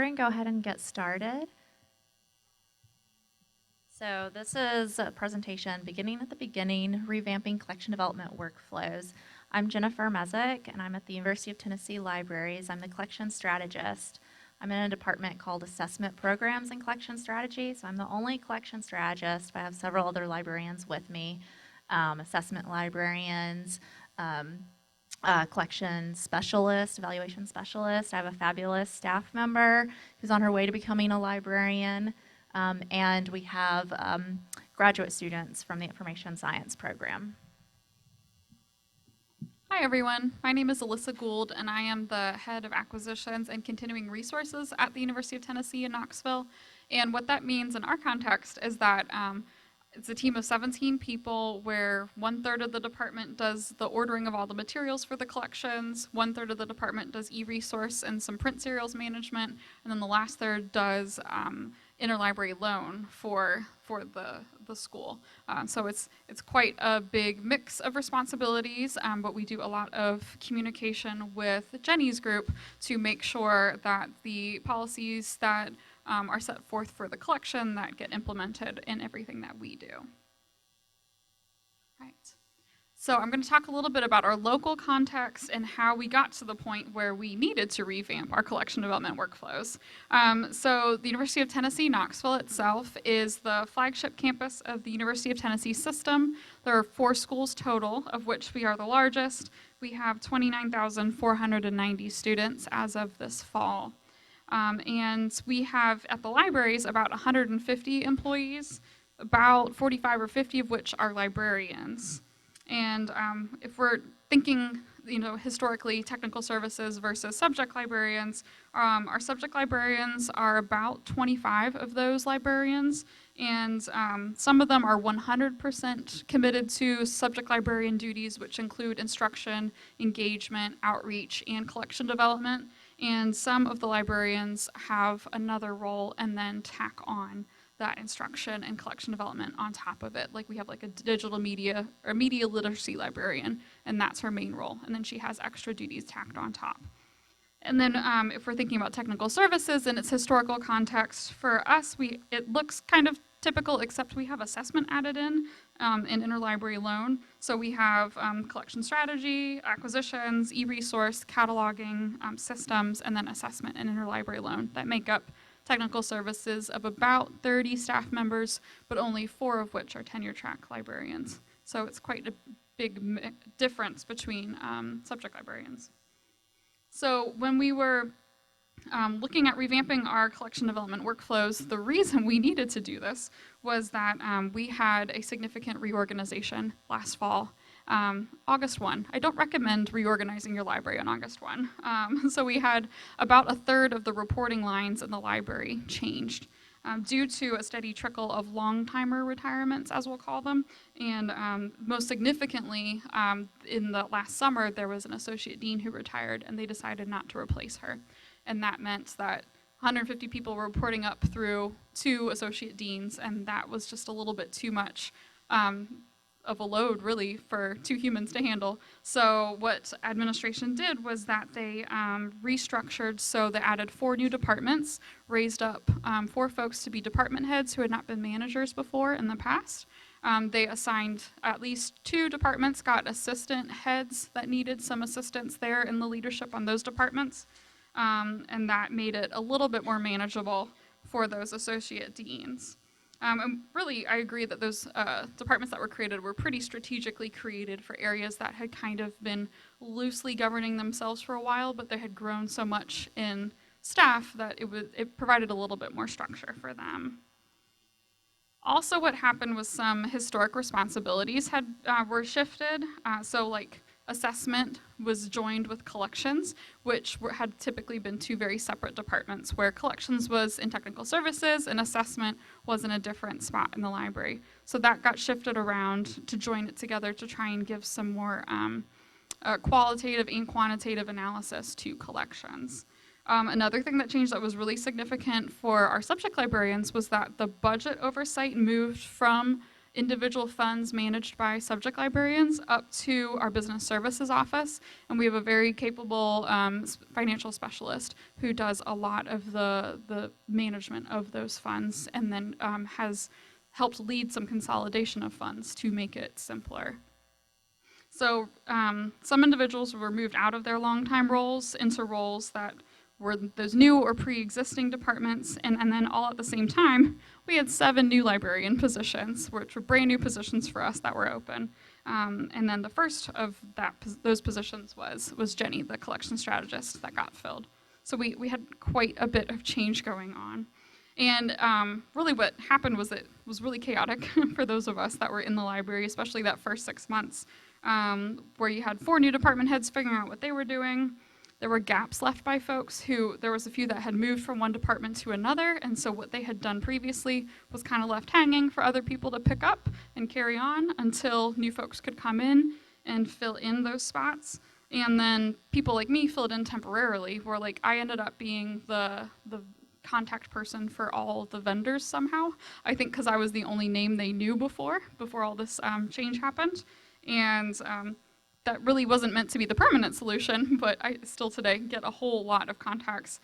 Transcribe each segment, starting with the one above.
and go ahead and get started. So this is a presentation beginning at the beginning, revamping collection development workflows. I'm Jennifer Mezick, and I'm at the University of Tennessee Libraries. I'm the collection strategist. I'm in a department called Assessment Programs and Collection Strategy, so I'm the only collection strategist, but I have several other librarians with me, assessment librarians, collection specialist, evaluation specialist. I have a fabulous staff member who's on her way to becoming a librarian. And we have graduate students from the information science program. Hi everyone, my name is Elyssa Gould and I am the head of acquisitions and continuing resources at the University of Tennessee in Knoxville. And what that means in our context is that it's a team of 17 people where 1/3 of the department does the ordering of all the materials for the collections, 1/3 of the department does e-resource and some print serials management, and then the last third does interlibrary loan for the school. So it's quite a big mix of responsibilities, but we do a lot of communication with Jenny's group to make sure that the policies that are set forth for the collection that get implemented in everything that we do. Right. So I'm going to talk a little bit about our local context and how we got to the point where we needed to revamp our collection development workflows. So the University of Tennessee Knoxville itself is the flagship campus of the University of Tennessee system. There are 4 schools total, of which we are the largest. We have 29,490 students as of this fall. And we have at the libraries about 150 employees, about 45 or 50 of which are librarians. And if we're thinking, historically technical services versus subject librarians, our subject librarians are about 25 of those librarians, and some of them are 100% committed to subject librarian duties, which include instruction, engagement, outreach, and collection development. And some of the librarians have another role and then tack on that instruction and collection development on top of it. Like we have like a digital media or media literacy librarian, and that's her main role. And then she has extra duties tacked on top. And then if we're thinking about technical services in its historical context, for us, it looks kind of typical, except we have assessment added in interlibrary loan. So we have collection strategy, acquisitions, e-resource, cataloging, systems, and then assessment and interlibrary loan that make up technical services of about 30 staff members, but only 4 of which are tenure-track librarians. So it's quite a big difference between subject librarians. So when we were looking at revamping our collection development workflows, the reason we needed to do this was that we had a significant reorganization last fall. August 1. I don't recommend reorganizing your library on August 1. So we had about 1/3 of the reporting lines in the library changed due to a steady trickle of long-timer retirements, as we'll call them. And most significantly, in the last summer, there was an associate dean who retired, and they decided not to replace her. And that meant that 150 people were reporting up through 2 associate deans, and that was just a little bit too much of a load, really, for 2 humans to handle. So what administration did was that they restructured, so they added 4 new departments, raised up 4 folks to be department heads who had not been managers before in the past. They assigned at least 2 departments, got assistant heads that needed some assistance there in the leadership on those departments. And that made it a little bit more manageable for those associate deans. And really, I agree that those departments that were created were pretty strategically created for areas that had kind of been loosely governing themselves for a while, but they had grown so much in staff that it provided a little bit more structure for them. Also, what happened was some historic responsibilities were shifted. So like assessment was joined with collections, which had typically been 2 very separate departments, where collections was in technical services and assessment was in a different spot in the library. So that got shifted around to join it together to try and give some more qualitative and quantitative analysis to collections. Another thing that changed that was really significant for our subject librarians was that the budget oversight moved from individual funds managed by subject librarians up to our business services office. And we have a very capable financial specialist who does a lot of the management of those funds, and then has helped lead some consolidation of funds to make it simpler. So some individuals were moved out of their longtime roles into roles that were those new or pre-existing departments, and then all at the same time, we had 7 new librarian positions, which were brand new positions for us that were open. And then the first of those positions was Jenny, the collection strategist, that got filled. So we had quite a bit of change going on. And really what happened was it was really chaotic for those of us that were in the library, especially that first 6 months, where you had 4 new department heads figuring out what they were doing. There were gaps left by folks there was a few that had moved from one department to another, and so what they had done previously was kind of left hanging for other people to pick up and carry on until new folks could come in and fill in those spots. And then people like me filled in temporarily, where like I ended up being the contact person for all the vendors somehow. I think because I was the only name they knew before all this change happened. And that really wasn't meant to be the permanent solution, but I still today get a whole lot of contacts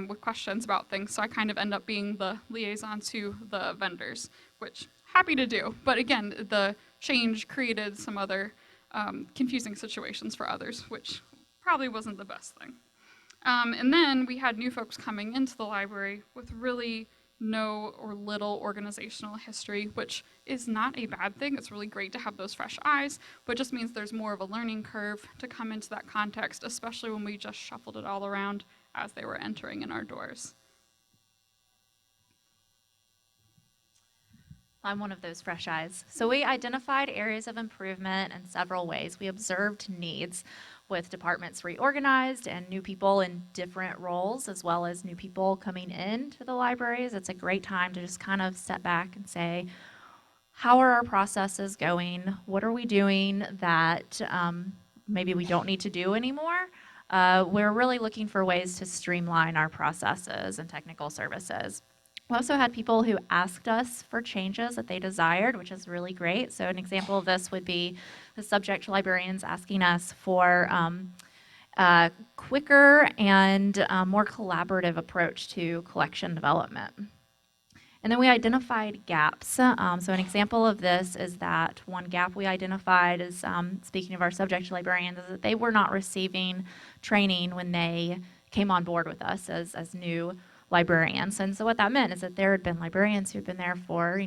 with questions about things. So I kind of end up being the liaison to the vendors, which happy to do. But again, the change created some other confusing situations for others, which probably wasn't the best thing. And then we had new folks coming into the library with really no or little organizational history, which is not a bad thing. It's really great to have those fresh eyes, but it just means there's more of a learning curve to come into that context, especially when we just shuffled it all around as they were entering in our doors. I'm one of those fresh eyes. So we identified areas of improvement in several ways. We observed needs with departments reorganized and new people in different roles, as well as new people coming into the libraries. It's a great time to just kind of step back and say, how are our processes going? What are we doing that maybe we don't need to do anymore? We're really looking for ways to streamline our processes and technical services. We also had people who asked us for changes that they desired, which is really great. So an example of this would be the subject librarians asking us for a quicker and more collaborative approach to collection development. And then we identified gaps. So an example of this is that one gap we identified is, speaking of our subject librarians, is that they were not receiving training when they came on board with us as new librarians. And so what that meant is that there had been librarians who'd been there for,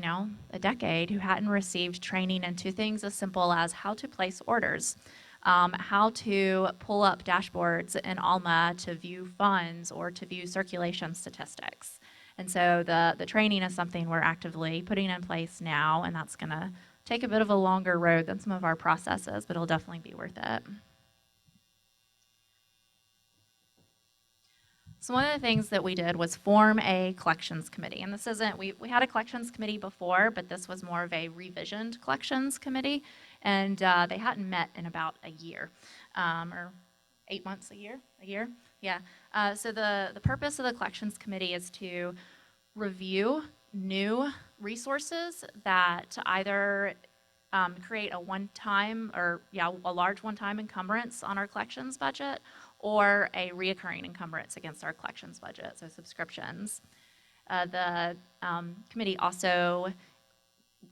a decade who hadn't received training into things as simple as how to place orders, how to pull up dashboards in Alma to view funds or to view circulation statistics. And so the training is something we're actively putting in place now, and that's going to take a bit of a longer road than some of our processes, but it'll definitely be worth it. So one of the things that we did was form a collections committee. And this isn't, we had a collections committee before, but this was more of a revisioned collections committee. And they hadn't met in about a year, or 8 months, a year? Yeah. So the purpose of the collections committee is to review new resources that either create a one-time or a large one-time encumbrance on our collections budget, or a reoccurring encumbrance against our collections budget, so subscriptions. The committee also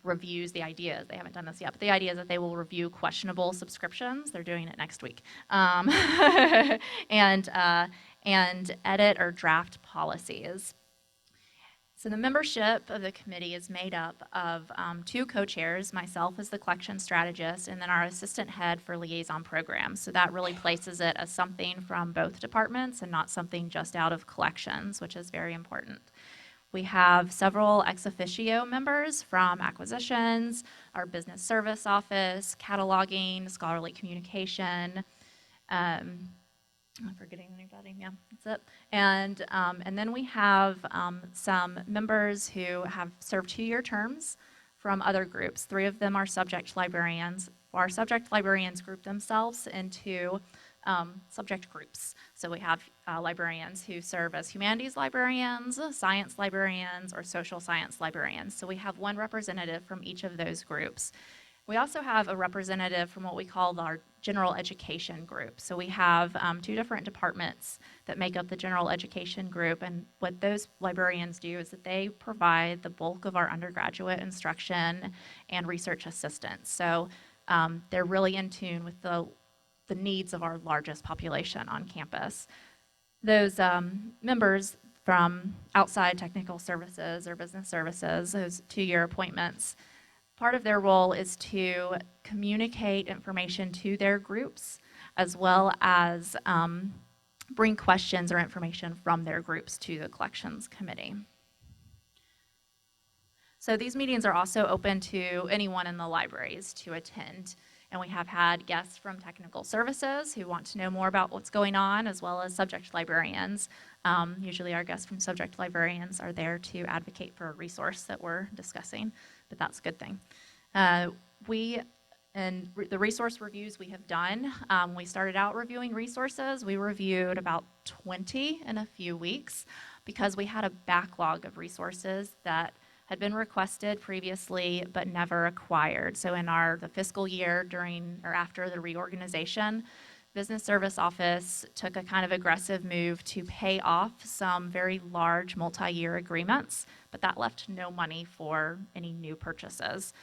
reviews the ideas. They haven't done this yet, but the idea is that they will review questionable subscriptions. They're doing it next week. And edit or draft policies. So the membership of the committee is made up of 2 co-chairs, myself as the collection strategist, and then our assistant head for liaison programs. So that really places it as something from both departments and not something just out of collections, which is very important. We have several ex officio members from acquisitions, our business service office, cataloging, scholarly communication, I'm forgetting anybody. Yeah, that's it. And then we have some members who have served 2-year terms from other groups. 3 of them are subject librarians. Our subject librarians group themselves into subject groups. So we have librarians who serve as humanities librarians, science librarians, or social science librarians. So we have one representative from each of those groups. We also have a representative from what we call our general education group. So we have 2 different departments that make up the general education group, and what those librarians do is that they provide the bulk of our undergraduate instruction and research assistance. So they're really in tune with the needs of our largest population on campus. Those members from outside technical services or business services, those 2-year appointments, part of their role is to communicate information to their groups, as well as bring questions or information from their groups to the collections committee. So these meetings are also open to anyone in the libraries to attend. And we have had guests from technical services who want to know more about what's going on, as well as subject librarians. Usually our guests from subject librarians are there to advocate for a resource that we're discussing, but that's a good thing. The resource reviews we have done, we started out reviewing resources. We reviewed about 20 in a few weeks because we had a backlog of resources that had been requested previously but never acquired. So in the fiscal year during or after the reorganization, Business Service Office took a kind of aggressive move to pay off some very large multi-year agreements, but that left no money for any new purchases.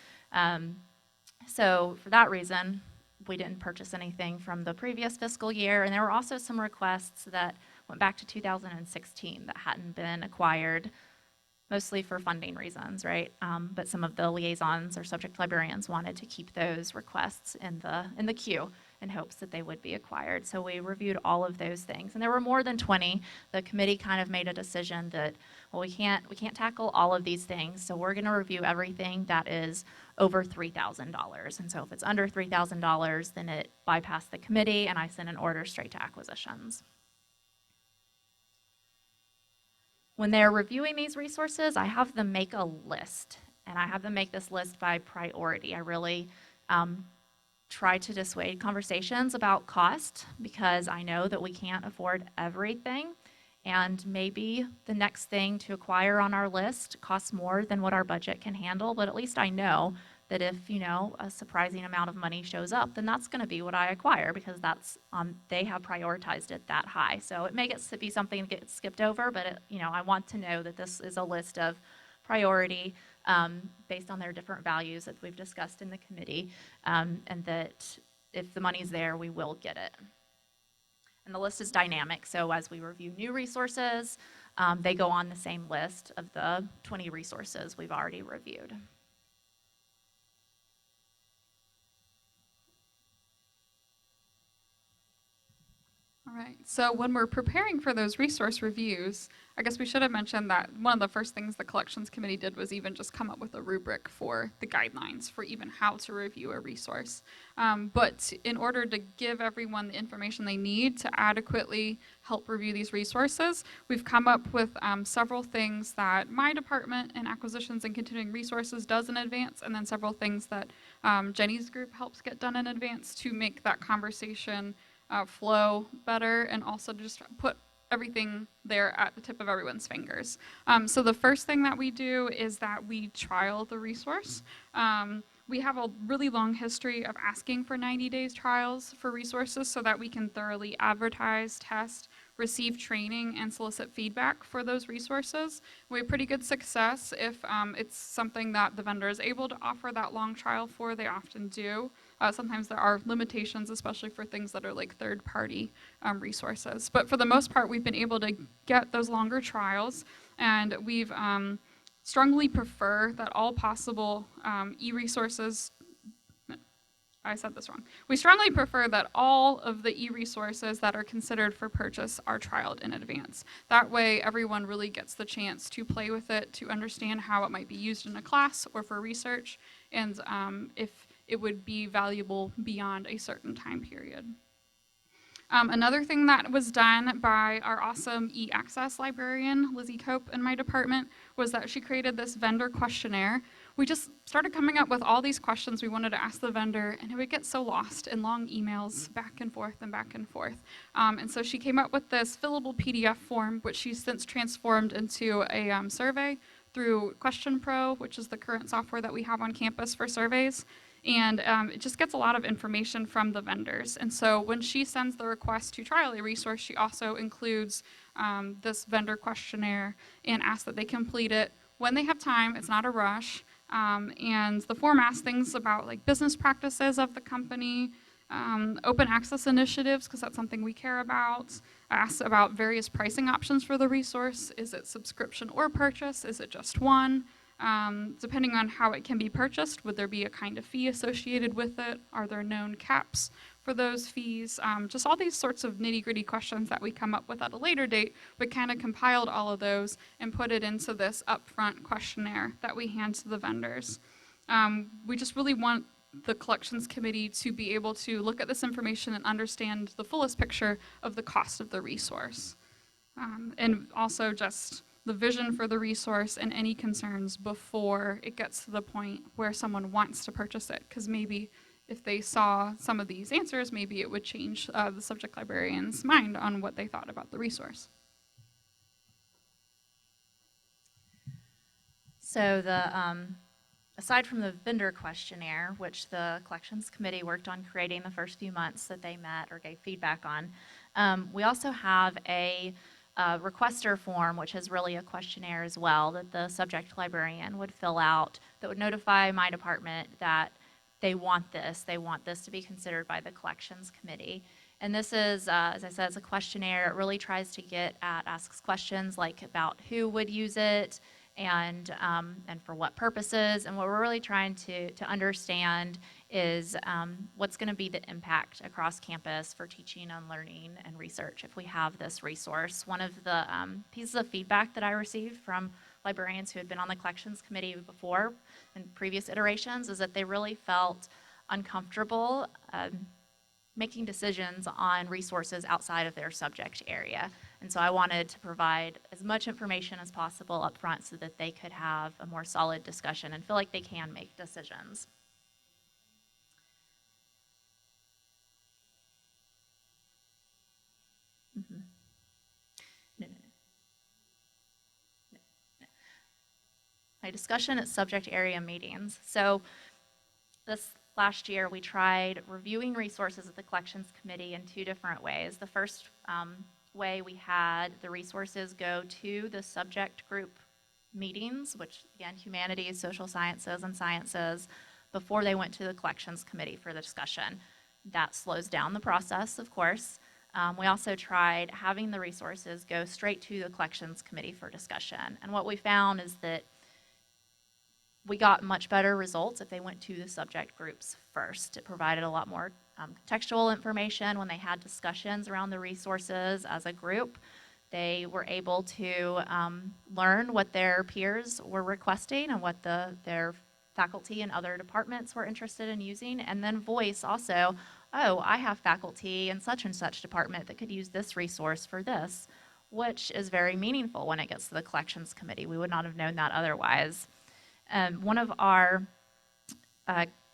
So for that reason, we didn't purchase anything from the previous fiscal year, and there were also some requests that went back to 2016 that hadn't been acquired, mostly for funding reasons, right? But some of the liaisons or subject librarians wanted to keep those requests in the queue in hopes that they would be acquired. So we reviewed all of those things, and there were more than 20. The committee kind of made a decision that, well, we can't tackle all of these things, so we're going to review everything that is over $3,000. And so if it's under $3,000, then it bypassed the committee, and I sent an order straight to acquisitions. When they're reviewing these resources, I have them make a list, and I have them make this list by priority. I really try to dissuade conversations about cost because I know that we can't afford everything, and maybe the next thing to acquire on our list costs more than what our budget can handle, but at least I know that if, a surprising amount of money shows up, then that's going to be what I acquire because that's they have prioritized it that high. So it may be something that gets skipped over, but I want to know that this is a list of priority based on their different values that we've discussed in the committee, and that if the money's there, we will get it. And the list is dynamic, so as we review new resources, they go on the same list of the 20 resources we've already reviewed. All right, so when we're preparing for those resource reviews, I guess we should have mentioned that one of the first things the collections committee did was even just come up with a rubric for the guidelines for even how to review a resource. But in order to give everyone the information they need to adequately help review these resources, we've come up with several things that my department in acquisitions and continuing resources does in advance, and then several things that Jenny's group helps get done in advance to make that conversation flow better, and also to just put everything there at the tip of everyone's fingers. So the first thing that we do is that we trial the resource. We have a really long history of asking for 90 days trials for resources so that we can thoroughly advertise, test, receive training, and solicit feedback for those resources. We have pretty good success if it's something that the vendor is able to offer that long trial for. They often do. Sometimes there are limitations, especially for things that are like third-party resources. But for the most part, we've been able to get those longer trials, and we've strongly prefer that all possible e-resources, I said this wrong. We strongly prefer that all of the e-resources that are considered for purchase are trialed in advance. That way, everyone really gets the chance to play with it, to understand how it might be used in a class or for research, and if it would be valuable beyond a certain time period. Another thing that was done by our awesome e-access librarian, Lizzie Cope, in my department, was that she created this vendor questionnaire, we just started coming up with all these questions we wanted to ask the vendor, and it would get so lost in long emails back and forth and back and forth. And so she came up with this fillable PDF form, which she's since transformed into a survey through Question Pro, which is the current software that we have on campus for surveys. And it just gets a lot of information from the vendors. And so when she sends the request to trial a resource, she also includes this vendor questionnaire and asks that they complete it when they have time. It's not a rush. And the form asks things about like business practices of the company, open access initiatives, because that's something we care about. Asks about various pricing options for the resource. Is it subscription or purchase? Is it just one? Depending on how it can be purchased, would there be a kind of fee associated with it? Are there known caps for those fees? Just all these sorts of nitty-gritty questions that we come up with at a later date, but kind of compiled all of those and put it into this upfront questionnaire that we hand to the vendors. We just really want the collections committee to be able to look at this information and understand the fullest picture of the cost of the resource. And also just the vision for the resource and any concerns before it gets to the point where someone wants to purchase it. Because maybe if they saw some of these answers, maybe it would change the subject librarian's mind on what they thought about the resource. So aside from the vendor questionnaire, which the collections committee worked on creating the first few months that they met or gave feedback on, we also have a requester form, which is really a questionnaire as well, that the subject librarian would fill out that would notify my department that they want this to be considered by the collections committee. And this is, as I said, it's a questionnaire. It really tries to asks questions like about who would use it and for what purposes. And what we're really trying to understand is what's going to be the impact across campus for teaching and learning and research if we have this resource. One of the pieces of feedback that I received from librarians who had been on the collections committee before in previous iterations is that they really felt uncomfortable making decisions on resources outside of their subject area. And so I wanted to provide as much information as possible up front so that they could have a more solid discussion and feel like they can make decisions. Mm-hmm. No. My discussion at subject area meetings. So this last year we tried reviewing resources at the collections committee in two different ways. The first way we had the resources go to the subject group meetings, which again, humanities, social sciences, and sciences, before they went to the collections committee for the discussion. That slows down the process, of course. We also tried having the resources go straight to the collections committee for discussion. And what we found is that we got much better results if they went to the subject groups first. It provided a lot more contextual information when they had discussions around the resources as a group. They were able to learn what their peers were requesting and what their faculty and other departments were interested in using, and then voice also, oh, I have faculty in such and such department that could use this resource for this, which is very meaningful when it gets to the collections committee. We would not have known that otherwise. One of our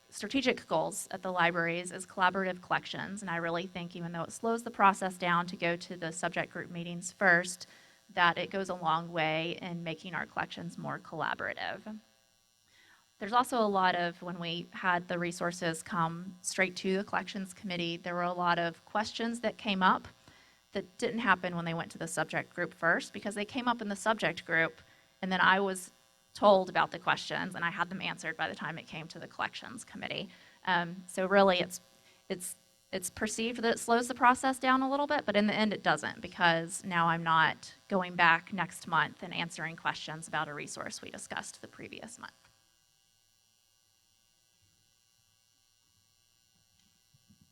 strategic goals at the libraries is collaborative collections, and I really think even though it slows the process down to go to the subject group meetings first, that it goes a long way in making our collections more collaborative. There's also a lot of, when we had the resources come straight to the collections committee, there were a lot of questions that came up that didn't happen when they went to the subject group first, because they came up in the subject group and then I was told about the questions and I had them answered by the time it came to the collections committee. So really it's perceived that it slows the process down a little bit, but in the end it doesn't, because now I'm not going back next month and answering questions about a resource we discussed the previous month.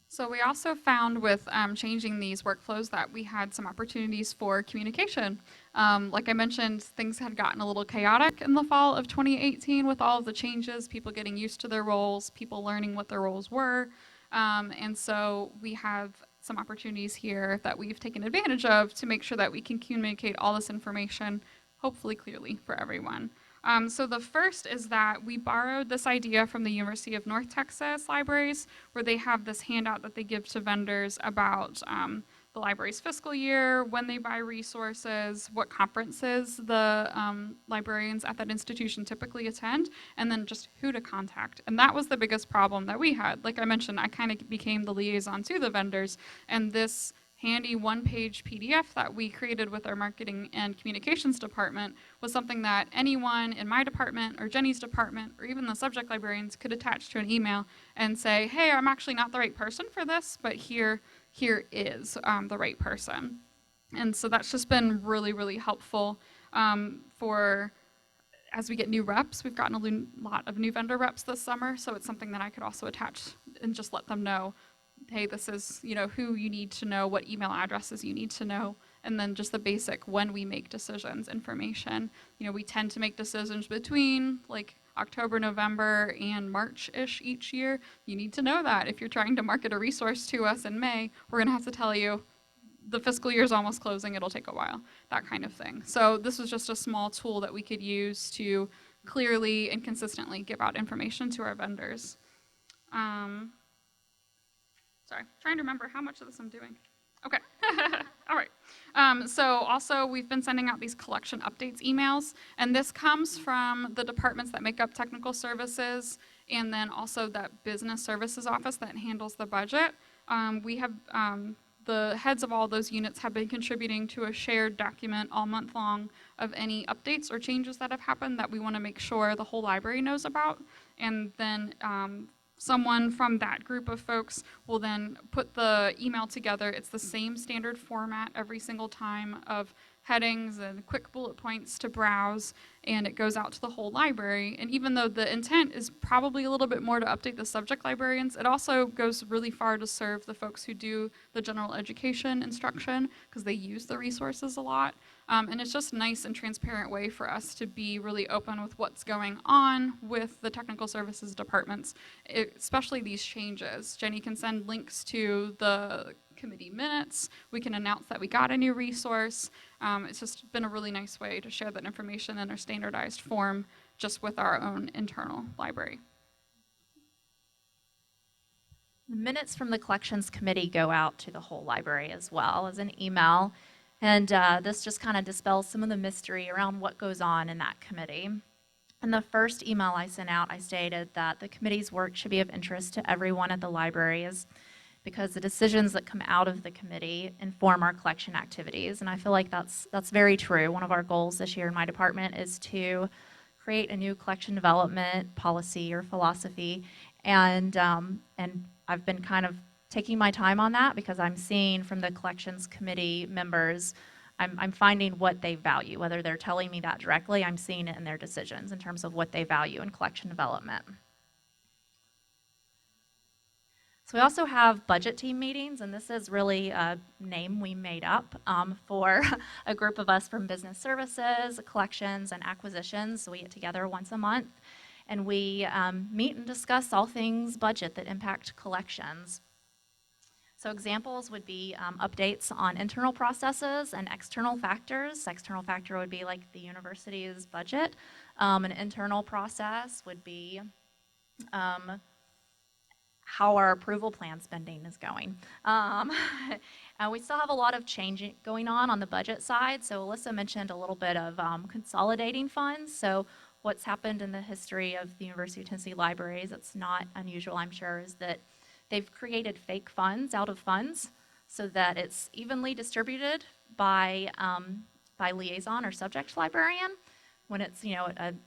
So we also found with changing these workflows that we had some opportunities for communication. Like I mentioned, things had gotten a little chaotic in the fall of 2018 with all of the changes, people getting used to their roles, people learning what their roles were. And so we have some opportunities here that we've taken advantage of to make sure that we can communicate all this information, hopefully clearly for everyone. So the first is that we borrowed this idea from the University of North Texas libraries, where they have this handout that they give to vendors about the library's fiscal year, when they buy resources, what conferences the librarians at that institution typically attend, and then just who to contact. And that was the biggest problem that we had. Like I mentioned, I kind of became the liaison to the vendors, and this handy one-page PDF that we created with our marketing and communications department was something that anyone in my department or Jenny's department or even the subject librarians could attach to an email and say, hey, I'm actually not the right person for this, but here is the right person. And so that's just been really, really helpful for as we get new reps. We've gotten a lot of new vendor reps this summer, so it's something that I could also attach and just let them know, hey, this is, who you need to know, what email addresses you need to know, and then just the basic when we make decisions information. We tend to make decisions between like October, November, and March-ish each year. You need to know that. If you're trying to market a resource to us in May, we're going to have to tell you the fiscal year is almost closing, it'll take a while, that kind of thing. So this was just a small tool that we could use to clearly and consistently give out information to our vendors. Sorry, trying to remember how much of this I'm doing. Okay, all right. So also we've been sending out these collection updates emails, and this comes from the departments that make up technical services, and then also that business services office that handles the budget. We have the heads of all those units have been contributing to a shared document all month long of any updates or changes that have happened that we want to make sure the whole library knows about, and then someone from that group of folks will then put the email together. It's the same standard format every single time of headings and quick bullet points to browse, and it goes out to the whole library. And even though the intent is probably a little bit more to update the subject librarians, it also goes really far to serve the folks who do the general education instruction, because they use the resources a lot. And it's just a nice and transparent way for us to be really open with what's going on with the technical services departments, especially these changes. Jenny can send links to the committee minutes. We can announce that we got a new resource. It's just been a really nice way to share that information in a standardized form just with our own internal library. The minutes from the collections committee go out to the whole library as well as an email. And this just kind of dispels some of the mystery around what goes on in that committee. In the first email I sent out, I stated that the committee's work should be of interest to everyone at the libraries because the decisions that come out of the committee inform our collection activities. And I feel like that's very true. One of our goals this year in my department is to create a new collection development policy or philosophy. And I've been kind of taking my time on that because I'm seeing from the collections committee members, I'm finding what they value. Whether they're telling me that directly, I'm seeing it in their decisions in terms of what they value in collection development. So we also have budget team meetings, and this is really a name we made up for a group of us from business services, collections, and acquisitions. So we get together once a month, and we meet and discuss all things budget that impact collections. So examples would be updates on internal processes and external factors. External factor would be like the university's budget. An internal process would be how our approval plan spending is going. We still have a lot of change going on the budget side. So Elyssa mentioned a little bit of consolidating funds. So what's happened in the history of the University of Tennessee libraries, it's not unusual, I'm sure, is that they've created fake funds out of funds so that it's evenly distributed by liaison or subject librarian. When it's,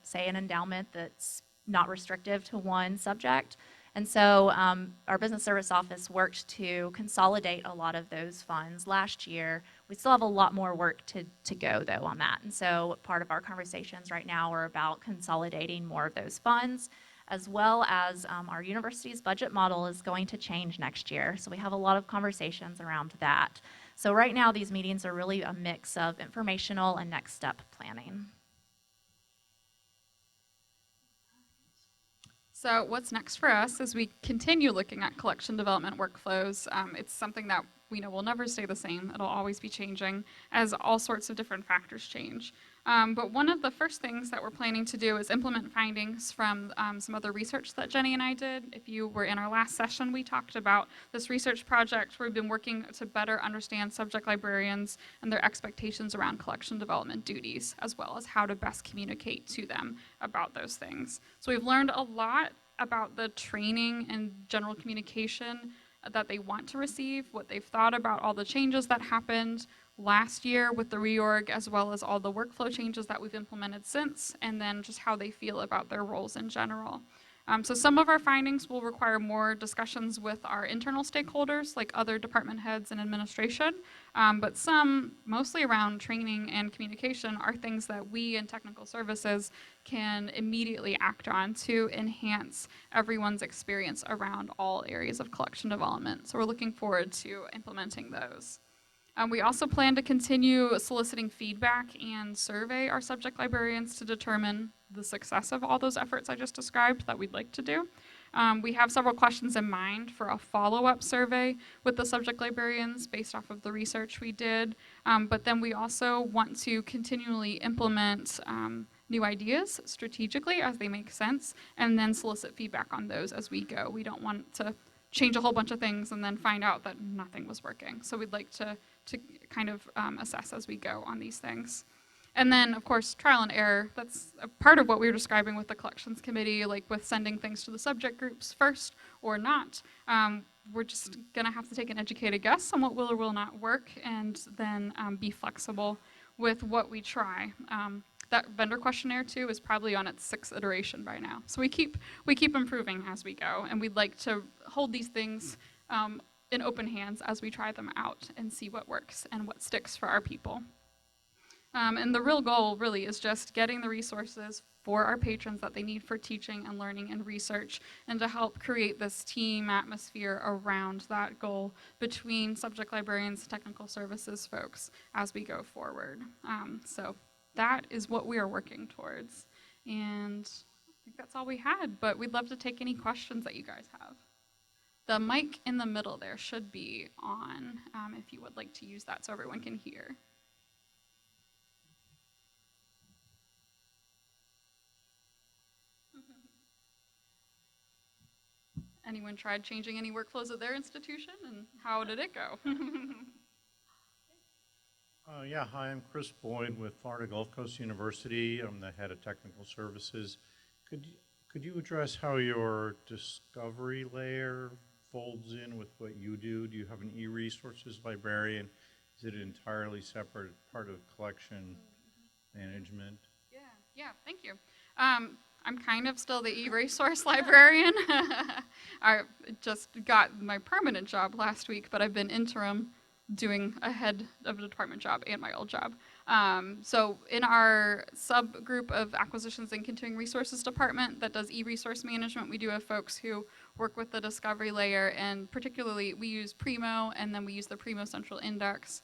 say an endowment that's not restrictive to one subject. And so our business service office worked to consolidate a lot of those funds last year. We still have a lot more work to go, though, on that. And so part of our conversations right now are about consolidating more of those funds, as well as our university's budget model is going to change next year. So we have a lot of conversations around that. So right now, these meetings are really a mix of informational and next step planning. So what's next for us as we continue looking at collection development workflows? It's something that we know will never stay the same. It'll always be changing as all sorts of different factors change. But one of the first things that we're planning to do is implement findings from some other research that Jenny and I did. If you were in our last session, we talked about this research project where we've been working to better understand subject librarians and their expectations around collection development duties, as well as how to best communicate to them about those things. So we've learned a lot about the training and general communication that they want to receive, what they've thought about all the changes that happened last year with the reorg, as well as all the workflow changes that we've implemented since, and then just how they feel about their roles in general. So some of our findings will require more discussions with our internal stakeholders, like other department heads and administration, but some, mostly around training and communication, are things that we in technical services can immediately act on to enhance everyone's experience around all areas of collection development. So we're looking forward to implementing those. We also plan to continue soliciting feedback and survey our subject librarians to determine the success of all those efforts I just described that we'd like to do. We have several questions in mind for a follow-up survey with the subject librarians based off of the research we did, but then we also want to continually implement new ideas strategically as they make sense, and then solicit feedback on those as we go. We don't want to change a whole bunch of things and then find out that nothing was working. So we'd like to kind of assess as we go on these things. And then, of course, trial and error. That's a part of what we were describing with the collections committee, like with sending things to the subject groups first or not. We're just going to have to take an educated guess on what will or will not work, and then be flexible with what we try. That vendor questionnaire, too, is probably on its 6th iteration by now. So we keep improving as we go, and we'd like to hold these things in open hands as we try them out and see what works and what sticks for our people. And the real goal really is just getting the resources for our patrons that they need for teaching and learning and research, and to help create this team atmosphere around that goal between subject librarians and technical services folks as we go forward. So that is what we are working towards. And I think that's all we had, but we'd love to take any questions that you guys have. The mic in the middle there should be on, if you would like to use that so everyone can hear. Anyone tried changing any workflows at their institution, and how did it go? Yeah, hi, I'm Chris Boyd with Florida Gulf Coast University. I'm the head of technical services. Could you address how your discovery layer folds in with what you do? Do you have an e-resources librarian? Is it an entirely separate part of collection management? Yeah, thank you. I'm kind of still the e-resource librarian. I just got my permanent job last week, but I've been interim doing a head of the department job and my old job. So in our subgroup of acquisitions and continuing resources department that does e-resource management, we do have folks who work with the discovery layer, and particularly we use Primo, and then we use the Primo Central Index.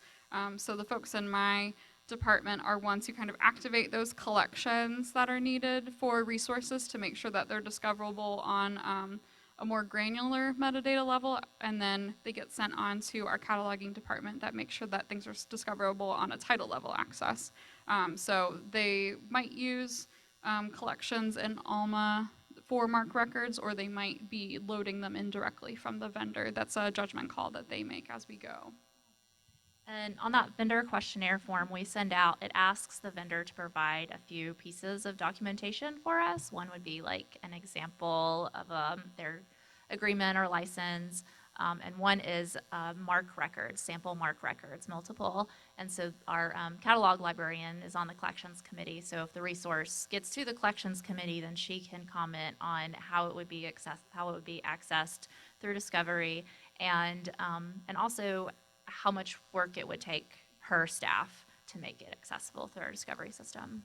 So the folks in my department are ones who kind of activate those collections that are needed for resources to make sure that they're discoverable on a more granular metadata level, and then they get sent on to our cataloging department that makes sure that things are discoverable on a title level access. So they might use collections in Alma for MARC records, or they might be loading them in directly from the vendor. That's a judgment call that they make as we go. And on that vendor questionnaire form we send out, it asks the vendor to provide a few pieces of documentation for us. One would be like an example of their agreement or license, and one is MARC records, sample MARC records, multiple. And so our catalog librarian is on the collections committee, so if the resource gets to the collections committee, then she can comment on how it would be accessed through discovery, and also how much work it would take her staff to make it accessible through our discovery system.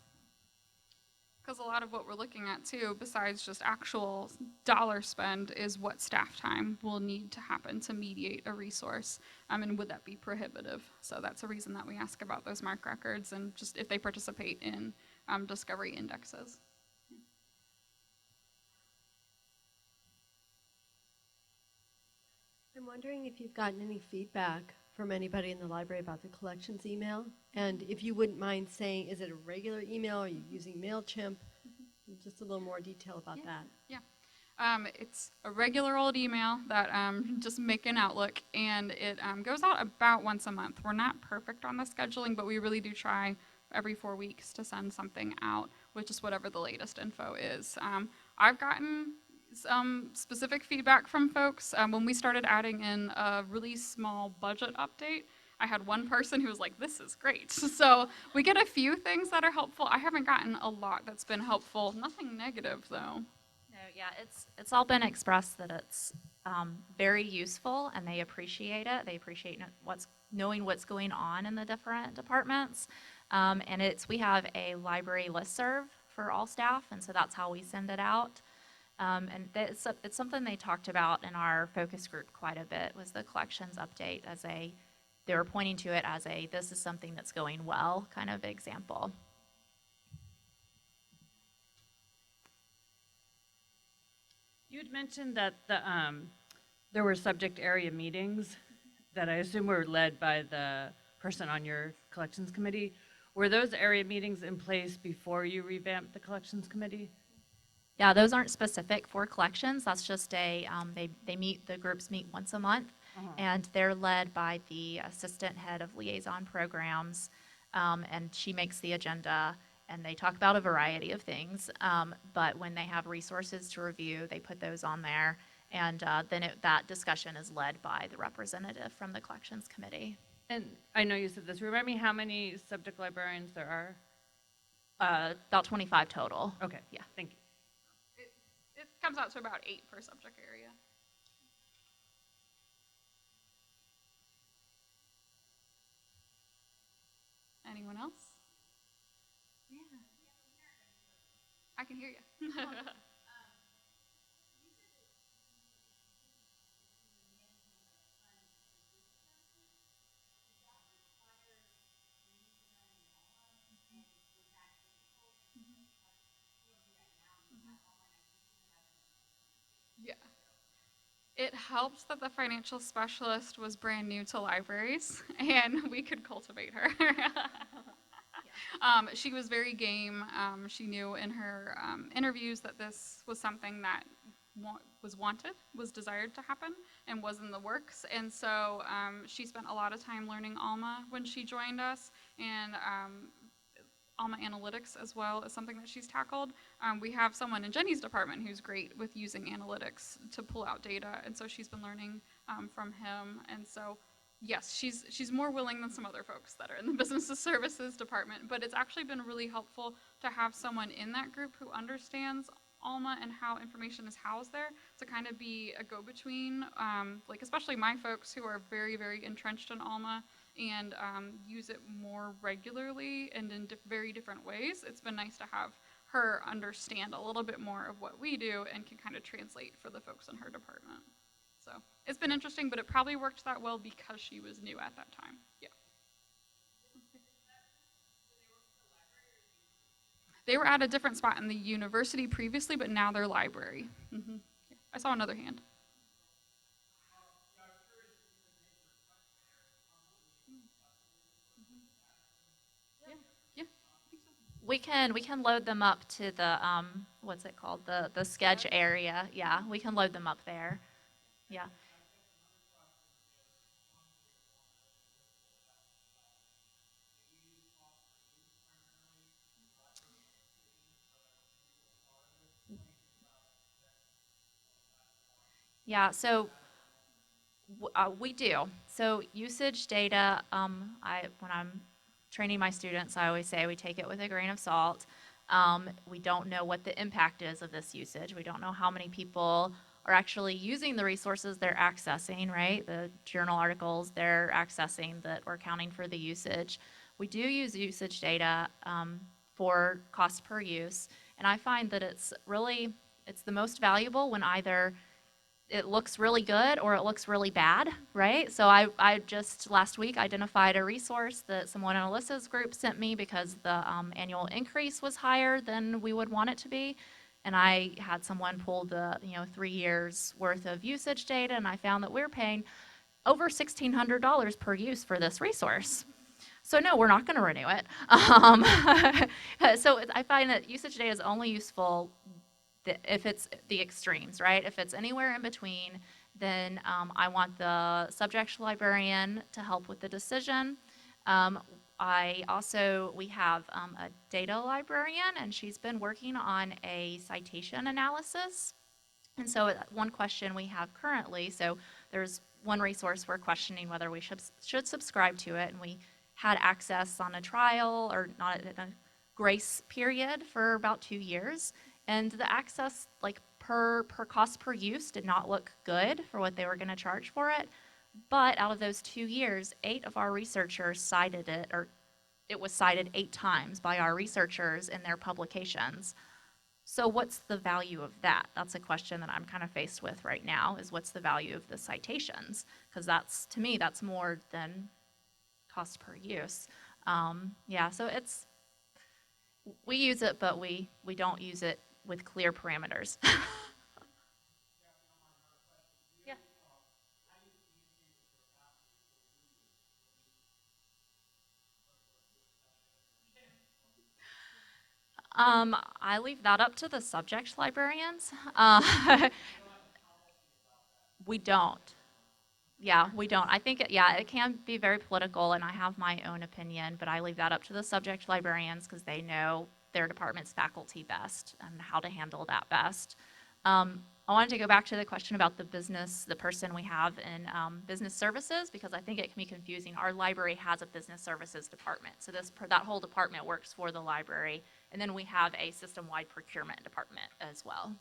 Because a lot of what we're looking at too, besides just actual dollar spend, is what staff time will need to happen to mediate a resource, and would that be prohibitive? So that's a reason that we ask about those MARC records, and just if they participate in discovery indexes. I'm wondering if you've gotten any feedback from anybody in the library about the collections email. And if you wouldn't mind saying, is it a regular email? Are you using MailChimp? Just a little more detail about that. Yeah. It's a regular old email that just make an Outlook, and it goes out about once a month. We're not perfect on the scheduling, but we really do try every 4 weeks to send something out with just whatever the latest info is. I've gotten some specific feedback from folks. When we started adding in a really small budget update, I had one person who was like, this is great. So we get a few things that are helpful. I haven't gotten a lot that's been helpful. Nothing negative, though. No, yeah, it's all been expressed that it's very useful, and they appreciate it. They appreciate knowing what's going on in the different departments. And we have a library listserv for all staff, and so that's how we send it out. And it's something they talked about in our focus group quite a bit, was the collections update they were pointing to it as this is something that's going well kind of example. You had mentioned that there were subject area meetings that I assume were led by the person on your collections committee. Were those area meetings in place before you revamped the collections committee? Yeah, those aren't specific for collections. That's just the groups meet once a month, and they're led by the assistant head of liaison programs, and she makes the agenda, and they talk about a variety of things. But when they have resources to review, they put those on there, and then that discussion is led by the representative from the collections committee. And I know you said this. Remind me how many subject librarians there are? About 25 total. Okay. Yeah. Thank you. It comes out to about 8 per subject area. Anyone else? Yeah. I can hear you. Yeah. It helps that the financial specialist was brand new to libraries, and we could cultivate her. She was very game. She knew in her interviews that this was something that was desired to happen, and was in the works. And so she spent a lot of time learning Alma when she joined us, and Alma Analytics as well is something that she's tackled. We have someone in Jenny's department who's great with using analytics to pull out data, and so she's been learning from him. And so, yes, she's more willing than some other folks that are in the business services department, but it's actually been really helpful to have someone in that group who understands Alma and how information is housed there, to kind of be a go-between, like especially my folks who are very, very entrenched in Alma and use it more regularly and in very different ways. It's been nice to have her understand a little bit more of what we do and can kind of translate for the folks in her department. So it's been interesting, but it probably worked that well because she was new at that time. Yeah. They were at a different spot in the university previously, but now they're library. Mm-hmm. Yeah. I saw another hand. We can load them up to the what's it called, the sketch area. Yeah, we can load them up there. Yeah. Yeah, so we do. So usage data, when I'm training my students, I always say we take it with a grain of salt. We don't know what the impact is of this usage. We don't know how many people are actually using the resources they're accessing, right? The journal articles they're accessing that we're counting for the usage. We do use usage data for cost per use, and I find that it's the most valuable when either it looks really good or it looks really bad, right? So I just last week identified a resource that someone in Alyssa's group sent me because the annual increase was higher than we would want it to be. And I had someone pull the 3 years worth of usage data, and I found that we're paying over $1,600 per use for this resource. So no, we're not going to renew it. So I find that usage data is only useful if it's the extremes, right? If it's anywhere in between, then I want the subject librarian to help with the decision. We have a data librarian, and she's been working on a citation analysis. And so one question we have currently, so there's one resource we're questioning whether we should subscribe to it, and we had access on a trial or not a grace period for about 2 years. And the access, like per cost per use, did not look good for what they were going to charge for it. But out of those 2 years, 8 of our researchers cited it, or it was cited 8 times by our researchers in their publications. So what's the value of that? That's a question that I'm kind of faced with right now, is what's the value of the citations? Because that's, to me, that's more than cost per use. Yeah, so we use it, but we don't use it with clear parameters. Yeah. I leave that up to the subject librarians. We don't. Yeah, we don't. I think, it can be very political, and I have my own opinion, but I leave that up to the subject librarians because they know their department's faculty best and how to handle that best. I wanted to go back to the question about the person we have in business services, because I think it can be confusing. Our library has a business services department, so that whole department works for the library, and then we have a system-wide procurement department as well.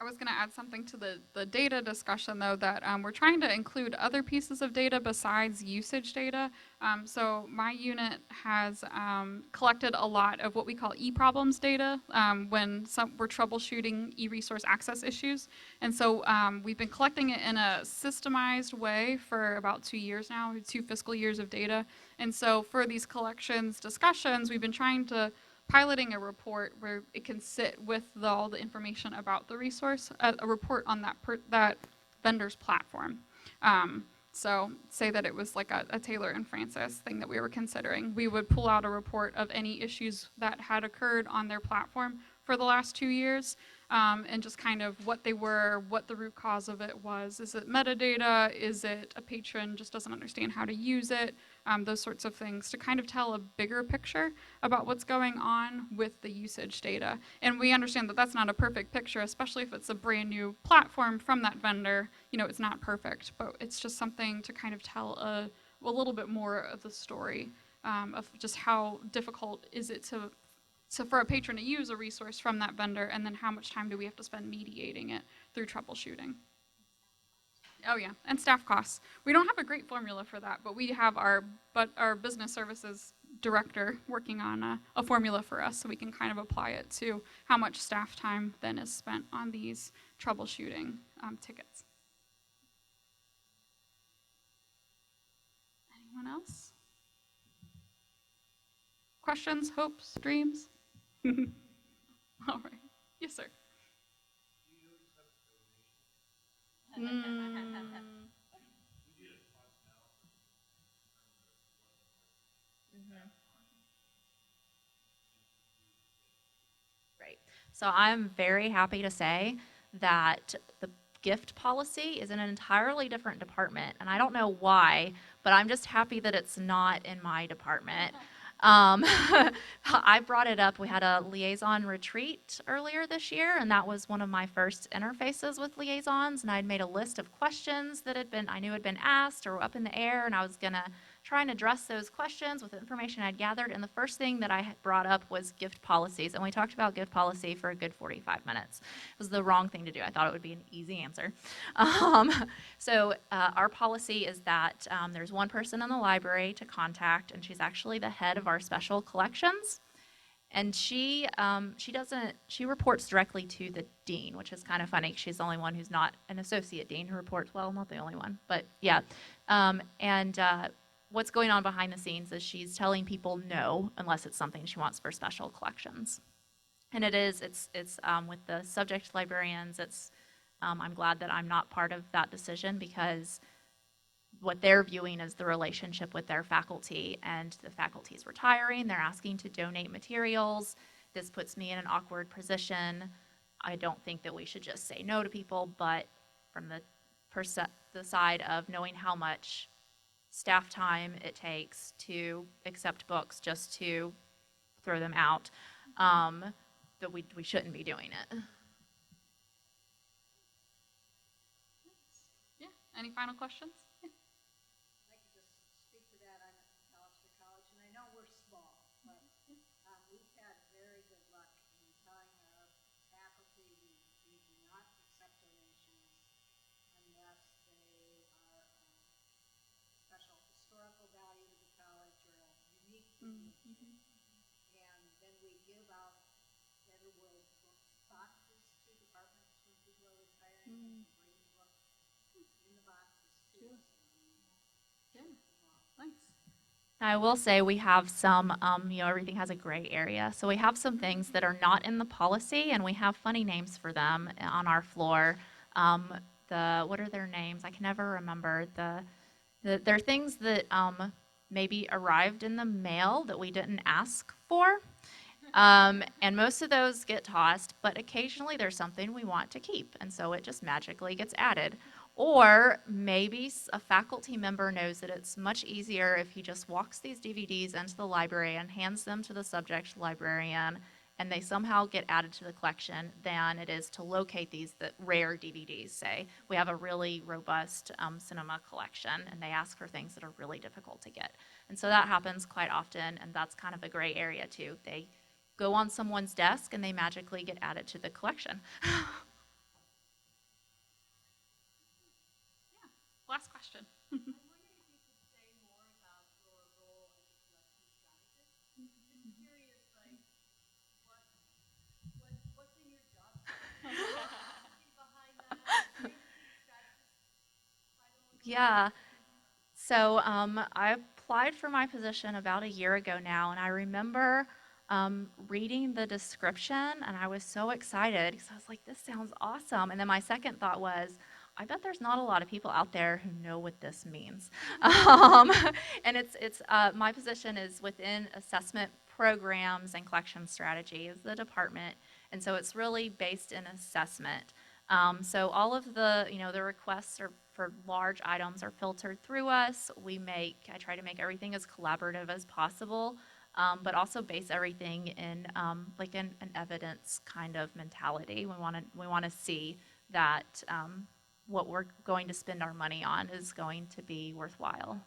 I was going to add something to the data discussion, though, that we're trying to include other pieces of data besides usage data. So my unit has collected a lot of what we call e-problems data when we're troubleshooting e-resource access issues. And so we've been collecting it in a systemized way for about 2 years now, 2 fiscal years of data. And so for these collections discussions, we've been trying to piloting a report where it can sit with all the information about the resource, a report on that vendor's platform. So say that it was like a Taylor and Francis thing that we were considering. We would pull out a report of any issues that had occurred on their platform for the last 2 years, and just kind of what they were, what the root cause of it was. Is it metadata? Is it a patron just doesn't understand how to use it? Those sorts of things to kind of tell a bigger picture about what's going on with the usage data. And we understand that that's not a perfect picture, especially if it's a brand new platform from that vendor. It's not perfect, but it's just something to kind of tell a little bit more of the story of just how difficult is it for a patron to use a resource from that vendor, and then how much time do we have to spend mediating it through troubleshooting. Oh yeah, and staff costs. We don't have a great formula for that, but we have our business services director working on a formula for us, so we can kind of apply it to how much staff time then is spent on these troubleshooting tickets. Anyone else? Questions, hopes, dreams? All right. Yes, sir. Right. So I'm very happy to say that the gift policy is in an entirely different department, and I don't know why, but I'm just happy that it's not in my department. I brought it up. We had a liaison retreat earlier this year, and that was one of my first interfaces with liaisons, and I'd made a list of questions that I knew had been asked or up in the air, and I was going to try and address those questions with the information I'd gathered, and the first thing that I had brought up was gift policies, and we talked about gift policy for a good 45 minutes. It was the wrong thing to do. I thought it would be an easy answer. So our policy is that there's one person in the library to contact, and she's actually the head of our special collections. And she reports directly to the dean, which is kind of funny. She's the only one who's not an associate dean who reports, well, not the only one, but yeah. What's going on behind the scenes is she's telling people no unless it's something she wants for special collections. And it's with the subject librarians, it's I'm glad that I'm not part of that decision because what they're viewing is the relationship with their faculty, and the faculty is retiring. They're asking to donate materials. This puts me in an awkward position. I don't think that we should just say no to people, but from the side of knowing how much staff time it takes to accept books just to throw them out, that we shouldn't be doing it. Yeah. Any final questions? Yeah. I could just speak to that. I'm at Knoxville College, and I know we're small, but we've had very good luck in telling our faculty we do not accept donations unless they are special historical value to the college or a unique donation. And then we give out Better World book boxes to departments when people are retiring. They can bring the books in the boxes to us. Yeah. Nice. I will say we have some, everything has a gray area. So we have some things that are not in the policy, and we have funny names for them on our floor. What are their names? I can never remember. They're things that maybe arrived in the mail that we didn't ask for. And most of those get tossed, but occasionally there's something we want to keep, and so it just magically gets added. Or maybe a faculty member knows that it's much easier if he just walks these DVDs into the library and hands them to the subject librarian, and they somehow get added to the collection than it is to locate these rare DVDs, say. We have a really robust cinema collection, and they ask for things that are really difficult to get. And so that happens quite often, and that's kind of a gray area too. They go on someone's desk, and they magically get added to the collection. Last question. I'm wondering if you could say more about your role as a collection strategist. Just curious, like, what's in your job? Behind that, Yeah. So I applied for my position about a year ago now, and I remember reading the description, and I was so excited because I was like, this sounds awesome. And then my second thought was, I bet there's not a lot of people out there who know what this means. And my position is within assessment programs and collection strategy is the department, and so it's really based in assessment. So all of the requests for large items are filtered through us. I try to make everything as collaborative as possible, but also base everything in an evidence kind of mentality. We want to see that what we're going to spend our money on is going to be worthwhile.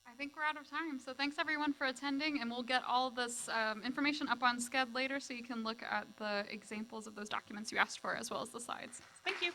I think we're out of time. So thanks everyone for attending, and we'll get all this information up on Sched later so you can look at the examples of those documents you asked for as well as the slides. Thank you.